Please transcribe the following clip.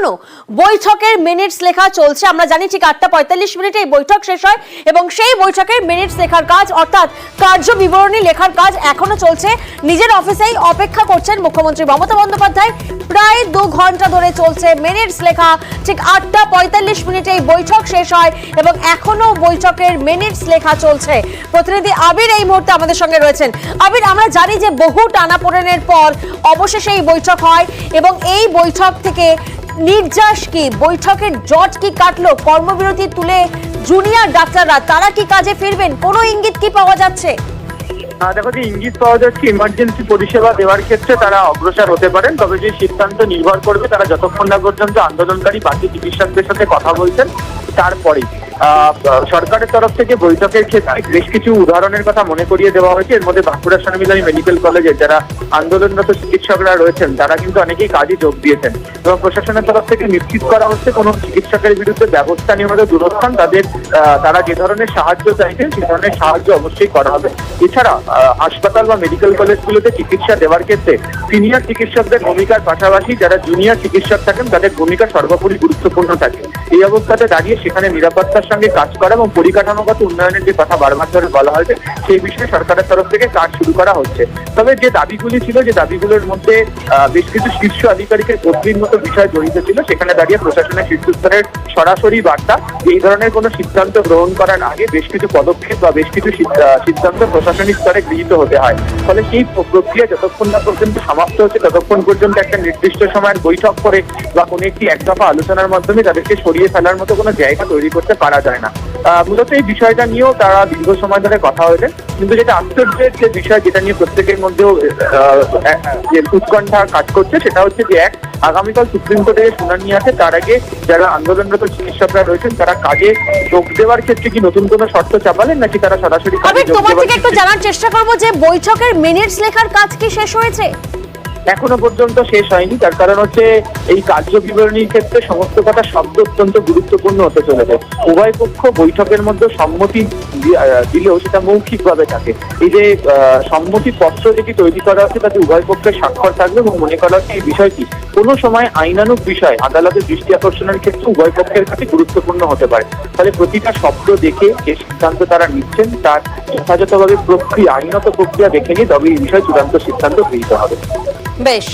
এখনো বৈঠকের মিনিটস লেখা চলছে। আমরা জানি ঠিক 8:45 এই বৈঠক শেষ হয় এবং সেই বৈঠকের মিনিটস লেখার কাজ অর্থাৎ কার্য বিবরণী লেখার কাজ এখনো চলছে। নিজের অফিসেই অপেক্ষা করছেন মুখ্যমন্ত্রী মমতা বন্দ্যোপাধ্যায়। প্রায় 2 ঘন্টা ধরে চলছে মিনিটস লেখা। ঠিক 8:45 এই বৈঠক শেষ হয় এবং এখনো বৈঠকের মিনিটস লেখা চলছে। প্রতিনিধি আবির এই মুহূর্তে আমাদের সঙ্গে রয়েছেন। আবির, আমরা জানি যে বহু টানাপোড়েনের পর অবশেষে এই বৈঠক হয় এবং এই বৈঠক থেকে নির্যাস কি, বৈঠকের জট কি কাটলো? কর্মবিরতি তুলে জুনিয়র ডাক্তাররা তারা কি কাজে ফিরবেন? কোনো ইঙ্গিত কি পাওয়া যাচ্ছে? দেখো, যে ইঙ্গিত পাওয়া যাচ্ছে ইমার্জেন্সি পরিষেবা দেওয়ার ক্ষেত্রে তারা অগ্রসর হতে পারেন, তবে যে সিদ্ধান্ত নির্ভর করবে তারা যতক্ষণ না পর্যন্ত আন্দোলনকারী বাকি চিকিৎসকদের সাথে কথা বলছেন তারপরেই। সরকারের তরফ থেকে বৈঠকের ক্ষেত্রে বেশ কিছু উদাহরণের কথা মনে করিয়ে দেওয়া হয়েছে। এর মধ্যে বাঁকুড়া শর্মিলানী মেডিকেল কলেজের যারা আন্দোলনরত চিকিৎসকরা রয়েছেন তারা কিন্তু অনেকেই কাজে যোগ দিয়েছেন এবং প্রশাসনের তরফ থেকে নিশ্চিত করা হচ্ছে কোনো চিকিৎসকের বিরুদ্ধে ব্যবস্থা নিয়মিত দূরস্থান তারা যে ধরনের সাহায্য চাইছেন সে ধরনের সাহায্য অবশ্যই করা হবে। এছাড়া হাসপাতাল বা মেডিকেল কলেজগুলোতে চিকিৎসা দেওয়ার ক্ষেত্রে সিনিয়র চিকিৎসকদের ভূমিকার পাশাপাশি যারা জুনিয়র চিকিৎসক থাকেন তাদের ভূমিকা সর্বোপরি গুরুত্বপূর্ণ থাকে। এই অবস্থাতে দাঁড়িয়ে সেখানে নিরাপত্তার সঙ্গে কাজ করা এবং পরিকাঠামোগত উন্নয়নের যে কথা বারবার ধরে বলা হয়েছে সেই বিষয়ে সরকারের তরফ থেকে কাজ শুরু করা হচ্ছে। তবে যে দাবিগুলি ছিল, যে দাবিগুলোর মধ্যে বেশ কিছু শীর্ষ আধিকারিকের বদলির মতো বিষয় জড়িত ছিল, সেখানে দাঁড়িয়ে প্রশাসনের শীর্ষস্তরের সরাসরি বার্তা এই ধরনের কোনো সিদ্ধান্ত গ্রহণ করার আগে বেশ কিছু পদক্ষেপ বা বেশ কিছু সিদ্ধান্ত প্রশাসনিক স্তরে গৃহীত হতে হয়। ফলে সেই প্রক্রিয়া যতক্ষণ না পর্যন্ত সমাপ্ত হচ্ছে ততক্ষণ পর্যন্ত একটা নির্দিষ্ট সময়ের বৈঠক করে বা কোনো একটি একদফা আলোচনার মাধ্যমে তাদেরকে সরিয়ে ফেলার মতো কোনো জায়গা তৈরি করতে পারা যায় না। মূলত এই বিষয়টা নিয়েও তারা দীর্ঘ সময় ধরে কথা হয়েছে, কিন্তু যেটা আশ্চর্যের যে বিষয়, যেটা নিয়ে প্রত্যেকের মধ্যেও যে উৎকণ্ঠা কাজ করছে সেটা হচ্ছে যে আগামীকাল সুপ্রিম কোর্টে শুনানি আছে, তার আগে যারা আন্দোলনরত চিকিৎসকরা রয়েছেন তারা কাজে যোগ দেওয়ার ক্ষেত্রে কি নতুন কোনো শর্ত চাপালেন নাকি তারা সরাসরি তোমার থেকে একটু জানার চেষ্টা করবো যে বৈঠকের মিনিটস লেখার কাজ কি শেষ হয়েছে? এখনো পর্যন্ত শেষ হয়নি। তার কারণ হচ্ছে এই কার্য বিবরণীর ক্ষেত্রে সমস্ত কথা শব্দ অত্যন্ত গুরুত্বপূর্ণ হতে চলেছে। উভয় পক্ষ বৈঠকের মধ্যে সম্মতি দিলেও সেটা মৌখিকভাবে থাকে। এই যে সম্মতি পত্র যেটি তৈরি করা হচ্ছে তাতে উভয় পক্ষের স্বাক্ষর থাকবে এবং মনে করা হচ্ছে এই বিষয়টি কোনো সময় আইনানুগ বিষয় আদালতের দৃষ্টি আকর্ষণের ক্ষেত্রে উভয় পক্ষের কাছে গুরুত্বপূর্ণ হতে পারে। ফলে প্রতিটা শব্দ দেখে যে সিদ্ধান্ত তারা নিচ্ছেন তার যথাযথভাবে আইনত প্রক্রিয়া দেখে নিয়ে তবে এই বিষয়ে চূড়ান্ত সিদ্ধান্ত গৃহীত হবে। বেশ।